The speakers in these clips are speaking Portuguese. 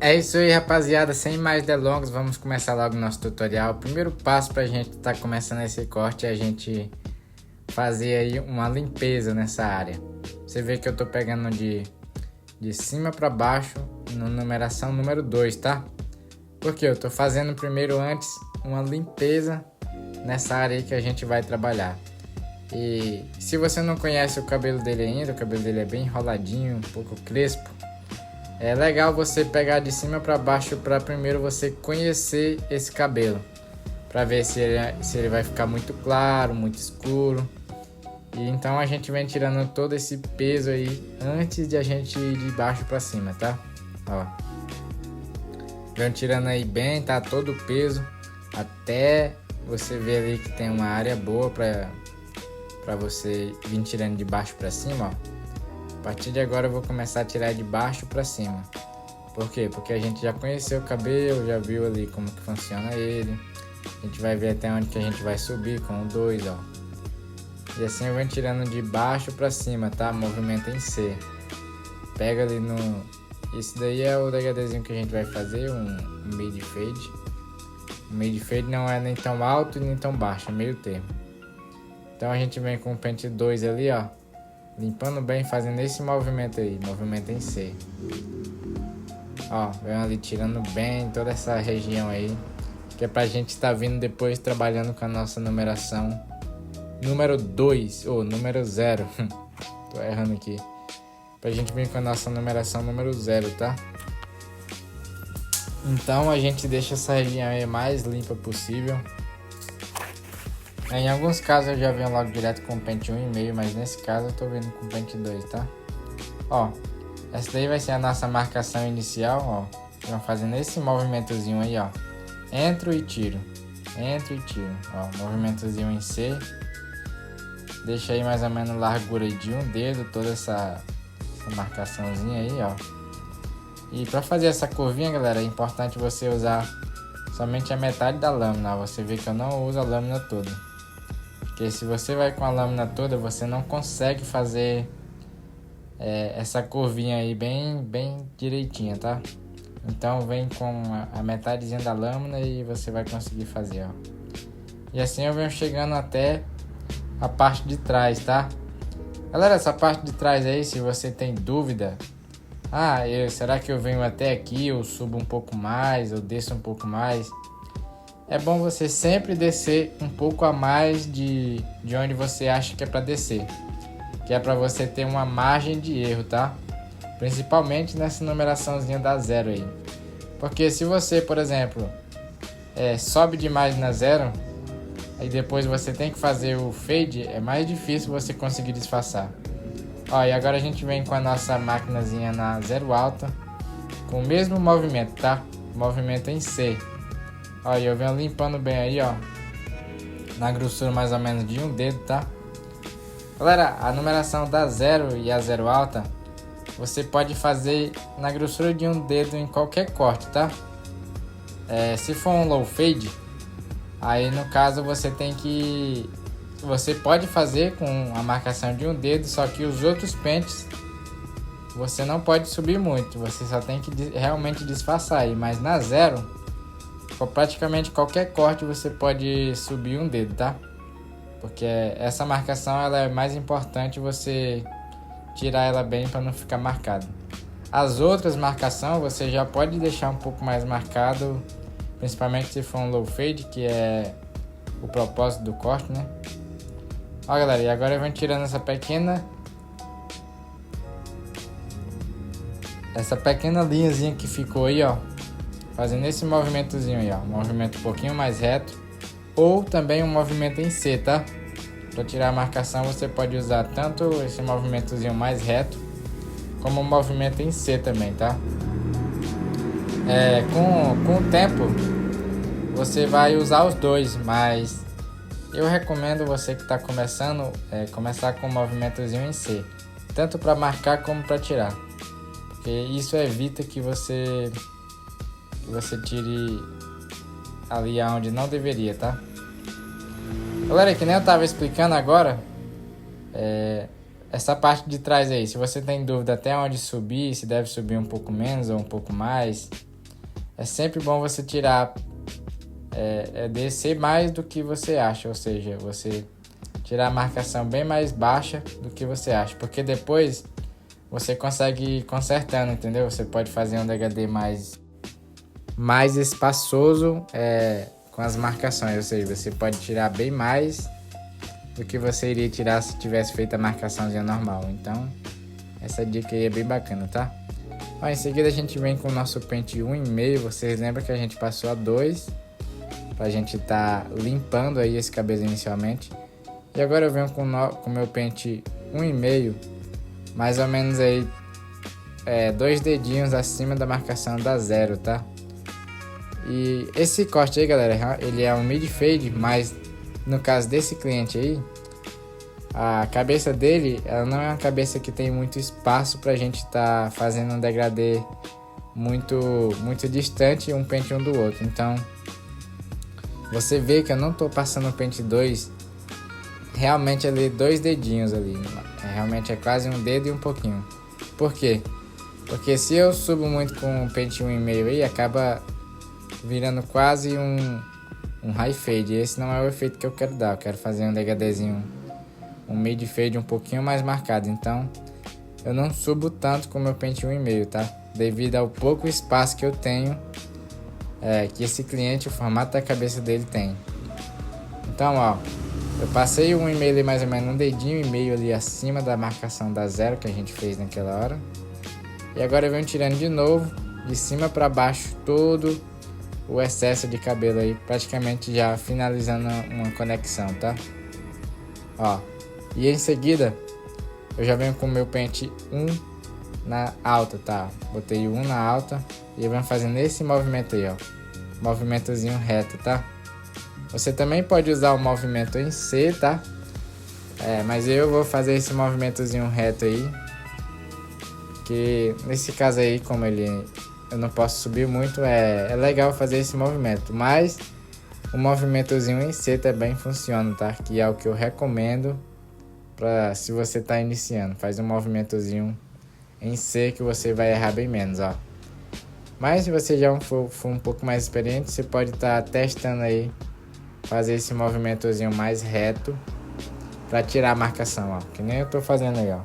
É isso aí, rapaziada, sem mais delongas, vamos começar logo o nosso tutorial. O primeiro passo pra gente estar começando esse corte é a gente fazer aí uma limpeza nessa área. Você vê que eu tô pegando de cima pra baixo, na numeração número 2, tá? Porque eu tô fazendo primeiro antes uma limpeza nessa área aí que a gente vai trabalhar. E se você não conhece o cabelo dele ainda, o cabelo dele é bem enroladinho, um pouco crespo. É legal você pegar de cima para baixo para primeiro você conhecer esse cabelo, para ver se ele vai ficar muito claro, muito escuro. E então a gente vem tirando todo esse peso aí antes de a gente ir de baixo para cima, tá? Ó. Vem tirando aí bem, tá todo o peso até você ver ali que tem uma área boa para você vir tirando de baixo para cima, ó. A partir de agora eu vou começar a tirar de baixo para cima. Por quê? Porque a gente já conheceu o cabelo, já viu ali como que funciona ele. A gente vai ver até onde que a gente vai subir com o 2, ó. E assim eu venho tirando de baixo para cima, tá? Movimento em C. Pega ali no... Esse daí é o degradezinho que a gente vai fazer, um mid fade. O mid fade não é nem tão alto nem tão baixo, é meio termo. Então a gente vem com o pente 2 ali, ó. Limpando bem, fazendo esse movimento aí, movimento em C. Ó, vem ali tirando bem toda essa região aí, que é pra gente estar vindo depois trabalhando com a nossa numeração número 2, ou número 0. Tô errando aqui. Pra gente vir com a nossa numeração número 0, tá? Então a gente deixa essa região aí mais limpa possível. Em alguns casos eu já venho logo direto com o pente 1,5, mas nesse caso eu tô vindo com o pente 2, tá? Ó, essa daí vai ser a nossa marcação inicial, ó. Vamos fazendo esse movimentozinho aí, ó. Entro e tiro, ó. Movimentozinho em C. Deixa aí mais ou menos largura de um dedo, toda essa marcaçãozinha aí, ó. E pra fazer essa curvinha, galera, é importante você usar somente a metade da lâmina. Você vê que eu não uso a lâmina toda. Porque se você vai com a lâmina toda, você não consegue fazer essa curvinha aí bem direitinha, tá? Então vem com a metadezinha da lâmina e você vai conseguir fazer, ó. E assim eu venho chegando até a parte de trás, tá? Galera, essa parte de trás aí, se você tem dúvida, será que eu venho até aqui, eu subo um pouco mais, eu desço um pouco mais? É bom você sempre descer um pouco a mais de onde você acha que é para descer, que é para você ter uma margem de erro, tá? Principalmente nessa numeraçãozinha da 0 aí. Porque se você, por exemplo, sobe demais na 0, aí depois você tem que fazer o fade, é mais difícil você conseguir disfarçar. Ó, e agora a gente vem com a nossa maquinazinha na 0 alta, com o mesmo movimento, tá? Movimento em C. Ó, e eu venho limpando bem aí, ó, na grossura mais ou menos de um dedo, tá? Galera, a numeração da 0 e a 0 alta, você pode fazer na grossura de um dedo em qualquer corte, tá? Se for um low fade, aí no caso você pode fazer com a marcação de um dedo, só que os outros pentes você não pode subir muito, você só tem que realmente disfarçar aí, mas na 0... praticamente qualquer corte você pode subir um dedo, tá? Porque essa marcação ela é mais importante você tirar ela bem para não ficar marcado. As outras marcações você já pode deixar um pouco mais marcado, principalmente se for um low fade, que é o propósito do corte, né? Ó, galera, e agora eu venho tirando essa pequena linhazinha que ficou aí, ó. Fazendo esse movimentozinho aí, ó. Um movimento um pouquinho mais reto. Ou também um movimento em C, tá? Para tirar a marcação você pode usar tanto esse movimentozinho mais reto, como um movimento em C também, tá? Com o tempo você vai usar os dois, mas eu recomendo você que está começando começar com um movimentozinho em C, tanto para marcar como para tirar, porque isso evita que você tire ali aonde não deveria, tá? Galera, que nem eu tava explicando agora, essa parte de trás aí, se você tem dúvida até onde subir, se deve subir um pouco menos ou um pouco mais, é sempre bom você tirar, descer mais do que você acha, ou seja, você tirar a marcação bem mais baixa do que você acha, porque depois você consegue ir consertando, entendeu? Você pode fazer um degradê mais espaçoso com as marcações, ou seja, você pode tirar bem mais do que você iria tirar se tivesse feito a marcaçãozinha normal. Então, essa dica aí é bem bacana, tá? Ó, em seguida a gente vem com o nosso pente 1,5. Vocês lembram que a gente passou a 2 pra gente tá limpando aí esse cabelo inicialmente. E agora eu venho com o meu pente 1,5, mais ou menos aí 2 dedinhos acima da marcação da 0, tá? E esse corte aí, galera, ele é um mid fade, mas no caso desse cliente aí, a cabeça dele, ela não é uma cabeça que tem muito espaço pra gente estar fazendo um degradê muito distante um pente um do outro. Então, você vê que eu não tô passando o pente 2 realmente ali 2 dedinhos ali, realmente é quase um dedo e um pouquinho. Por quê? Porque se eu subo muito com o pente 1,5 aí, acaba virando quase um high fade. Esse não é o efeito que eu quero dar. Eu quero fazer um degradezinho, um mid fade um pouquinho mais marcado. Então eu não subo tanto com o meu pente 1,5, tá? Devido ao pouco espaço que eu tenho, que esse cliente, o formato da cabeça dele tem. Então, ó, eu passei o 1,5 ali, mais ou menos um dedinho e meio ali acima da marcação da 0 que a gente fez naquela hora. E agora eu venho tirando de novo, de cima para baixo, todo o excesso de cabelo aí, praticamente já finalizando uma conexão, tá? Ó, e em seguida eu já venho com o meu pente 1 na alta, tá? Botei o 1 na alta e eu venho fazendo esse movimento aí, ó, movimentozinho reto, tá? Você também pode usar o movimento em C, tá? Mas eu vou fazer esse movimentozinho reto aí, que nesse caso aí, como eu não posso subir muito, é legal fazer esse movimento, mas o movimentozinho em C também funciona, tá? Que é o que eu recomendo para se você tá iniciando. Faz um movimentozinho em C que você vai errar bem menos, ó. Mas se você já for um pouco mais experiente, você pode estar testando aí fazer esse movimentozinho mais reto para tirar a marcação, ó, que nem eu tô fazendo aí, ó.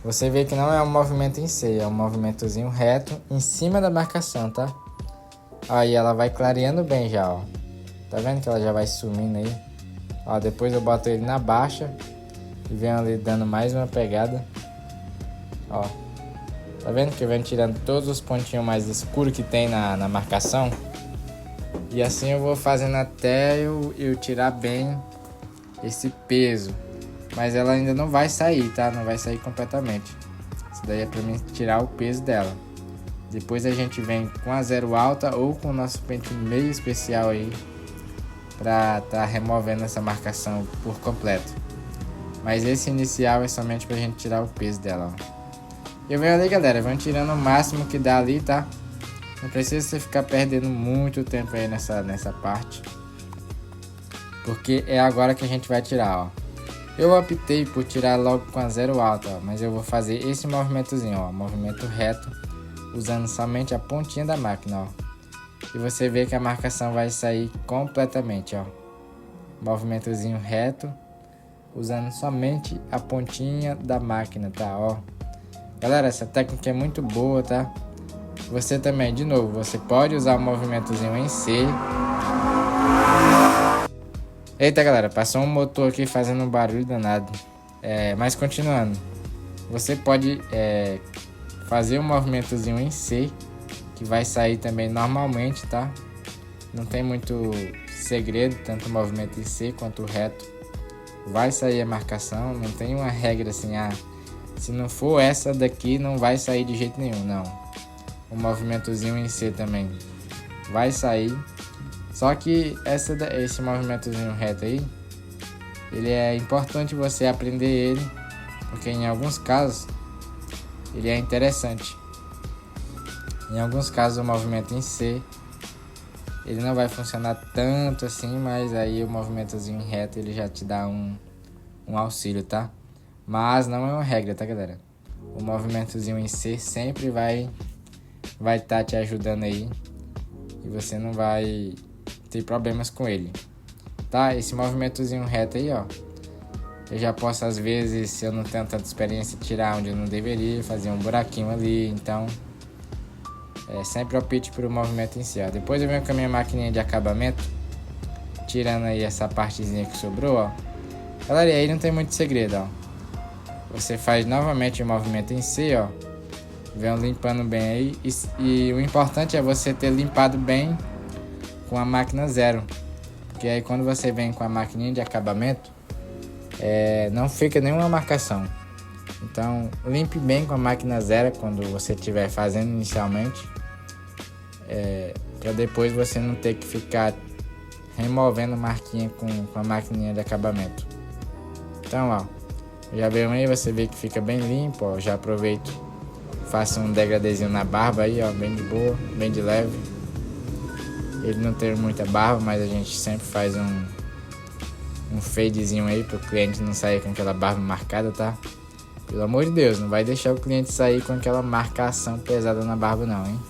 Você vê que não é um movimento em C, é um movimentozinho reto em cima da marcação, tá? Aí ela vai clareando bem já, ó. Tá vendo que ela já vai sumindo aí? Ó, depois eu boto ele na baixa e venho ali dando mais uma pegada. Ó, tá vendo que eu venho tirando todos os pontinhos mais escuros que tem na marcação? E assim eu vou fazendo até eu tirar bem esse peso. Mas ela ainda não vai sair, tá? Não vai sair completamente. Isso daí é pra mim tirar o peso dela. Depois a gente vem com a 0 alta ou com o nosso pente meio especial aí pra tá removendo essa marcação por completo. Mas esse inicial é somente pra gente tirar o peso dela, ó. Eu venho ali, galera, venho tirando o máximo que dá ali, tá? Não precisa você ficar perdendo muito tempo aí nessa parte, porque é agora que a gente vai tirar, ó. Eu optei por tirar logo com a 0 alta, ó, mas eu vou fazer esse movimentozinho, ó, movimento reto, usando somente a pontinha da máquina, ó. E você vê que a marcação vai sair completamente, ó. Movimentozinho reto, usando somente a pontinha da máquina, tá, ó. Galera, essa técnica é muito boa, tá? Você também, de novo, você pode usar o movimentozinho em C. Eita, galera, passou um motor aqui fazendo um barulho danado. Mas continuando, você pode fazer um movimentozinho em C, que vai sair também normalmente, tá? Não tem muito segredo, tanto o movimento em C quanto o reto. Vai sair a marcação, não tem uma regra assim, se não for essa daqui não vai sair de jeito nenhum, não. O movimentozinho em C também vai sair. Só que esse movimentozinho reto aí, ele é importante você aprender ele, porque em alguns casos ele é interessante. Em alguns casos o movimento em C, ele não vai funcionar tanto assim, mas aí o movimentozinho reto ele já te dá um auxílio, tá? Mas não é uma regra, tá, galera? O movimentozinho em C sempre vai estar te ajudando aí e você não vai ter problemas com ele, tá? Esse movimentozinho reto aí, ó, eu já posso, às vezes, se eu não tenho tanta experiência, tirar onde eu não deveria, fazer um buraquinho ali. Então, sempre opte por o movimento em si, ó. Depois eu venho com a minha maquininha de acabamento, tirando aí essa partezinha que sobrou, ó. Galera, e aí não tem muito segredo, ó. Você faz novamente o movimento em si, ó. Vem limpando bem aí. E o importante é você ter limpado bem com a máquina zero. Porque aí quando você vem com a maquininha de acabamento, não fica nenhuma marcação. Então limpe bem com a máquina zero quando você estiver fazendo inicialmente, para depois você não ter que ficar removendo marquinha com a maquininha de acabamento. Então, ó, já veio aí, você vê que fica bem limpo, ó. Já aproveito, faço um degradezinho na barba aí, ó, bem de boa, bem de leve. Ele não tem muita barba, mas a gente sempre faz um fadezinho aí pro cliente não sair com aquela barba marcada, tá? Pelo amor de Deus, não vai deixar o cliente sair com aquela marcação pesada na barba não, hein?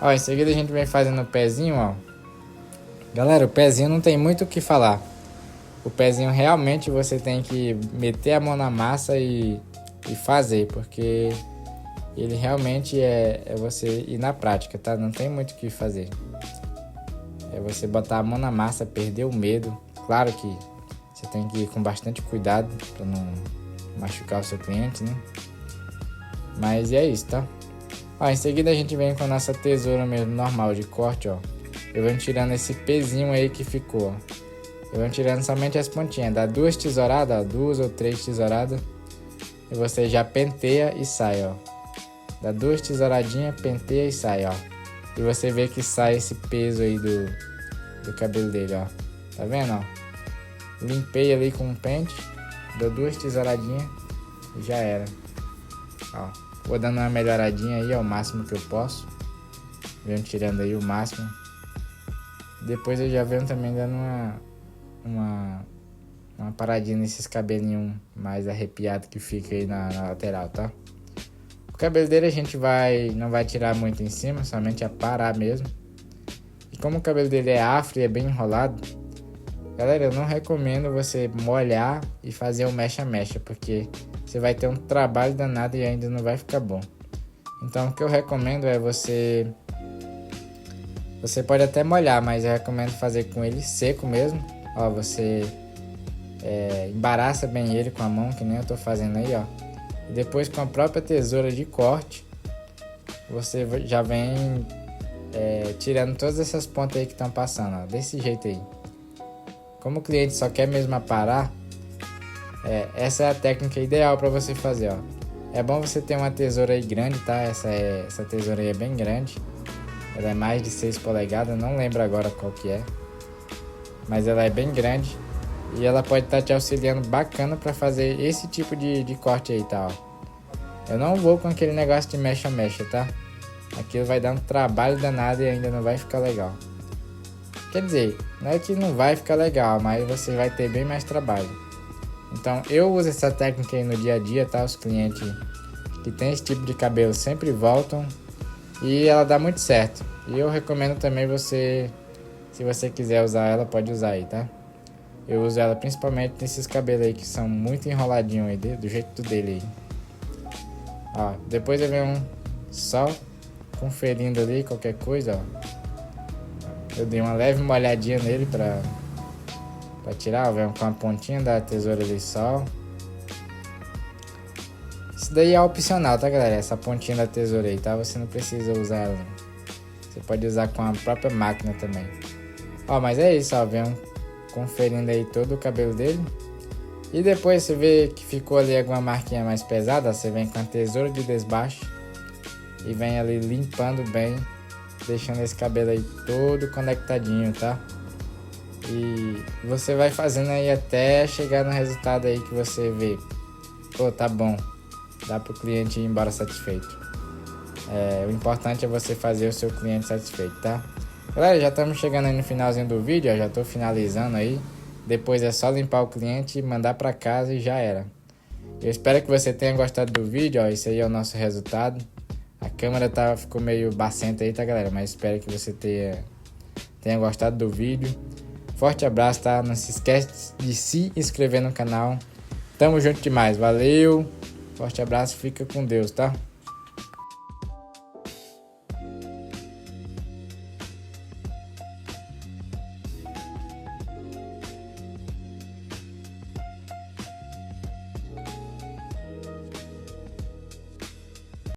Ó, em seguida a gente vem fazendo o pezinho, ó. Galera, o pezinho não tem muito o que falar. O pezinho realmente você tem que meter a mão na massa e fazer, porque ele realmente é você ir na prática, tá? Não tem muito o que fazer. É você botar a mão na massa, perder o medo. Claro que você tem que ir com bastante cuidado para não machucar o seu cliente, né? Mas é isso, tá? Ó, em seguida a gente vem com a nossa tesoura mesmo, normal, de corte, ó. Eu venho tirando esse pezinho aí que ficou, ó. Eu venho tirando somente as pontinhas. Dá 2 tesouradas, ó, 2 ou 3 tesouradas. E você já penteia e sai, ó. Dá 2 tesouradinhas, penteia e sai, ó. E você vê que sai esse peso aí do cabelo dele, ó. Tá vendo, ó? Limpei ali com um pente, dou 2 tesouradinhas e já era. Ó, vou dando uma melhoradinha aí, ó, o máximo que eu posso. Venho tirando aí o máximo. Depois eu já venho também dando uma paradinha nesses cabelinhos mais arrepiados que fica aí na lateral, tá? O cabelo dele a gente não vai tirar muito em cima, somente a parar mesmo. E como o cabelo dele é afro e é bem enrolado, galera, eu não recomendo você molhar e fazer o mecha-mecha, porque você vai ter um trabalho danado e ainda não vai ficar bom. Então o que eu recomendo é você pode até molhar, mas eu recomendo fazer com ele seco mesmo. Ó, você embaraça bem ele com a mão, que nem eu tô fazendo aí, ó. E depois com a própria tesoura de corte, você já vem tirando todas essas pontas aí que estão passando, ó, desse jeito aí. Como o cliente só quer mesmo aparar, essa é a técnica ideal para você fazer, ó. É bom você ter uma tesoura aí grande, tá? Essa tesoura aí é bem grande. Ela é mais de 6 polegadas, não lembro agora qual que é. Mas ela é bem grande e ela pode estar te auxiliando bacana para fazer esse tipo de corte aí, tá? Ó. Eu não vou com aquele negócio de mecha-mecha, tá? Aquilo vai dar um trabalho danado e ainda não vai ficar legal. Quer dizer, não é que não vai ficar legal, mas você vai ter bem mais trabalho. Então eu uso essa técnica aí no dia a dia, tá? Os clientes que tem esse tipo de cabelo sempre voltam e ela dá muito certo. E eu recomendo também você, se você quiser usar ela, pode usar aí, tá? Eu uso ela principalmente nesses cabelos aí que são muito enroladinhos aí, do jeito dele aí. Ó, depois eu venho só conferindo ali qualquer coisa, ó. Eu dei uma leve molhadinha nele pra tirar, ó, venho com a pontinha da tesoura ali só. Isso daí é opcional, tá, galera? Essa pontinha da tesoura aí, tá? Você não precisa usar ela. Você pode usar com a própria máquina também. Ó, mas é isso, ó. Venho conferindo aí todo o cabelo dele. E depois você vê que ficou ali alguma marquinha mais pesada, ó, você vem com a tesoura de desbaixo e vem ali limpando bem, deixando esse cabelo aí todo conectadinho, tá? E você vai fazendo aí até chegar no resultado aí que você vê. Pô, tá bom. Dá pro cliente ir embora satisfeito. O importante é você fazer o seu cliente satisfeito, tá? Galera, já estamos chegando aí no finalzinho do vídeo, ó, já tô finalizando aí. Depois é só limpar o cliente, mandar pra casa e já era. Eu espero que você tenha gostado do vídeo, ó. Esse aí é o nosso resultado. A câmera ficou meio bacenta aí, tá, galera? Mas espero que você tenha gostado do vídeo. Forte abraço, tá? Não se esquece de se inscrever no canal. Tamo junto demais. Valeu. Forte abraço. Fica com Deus, tá?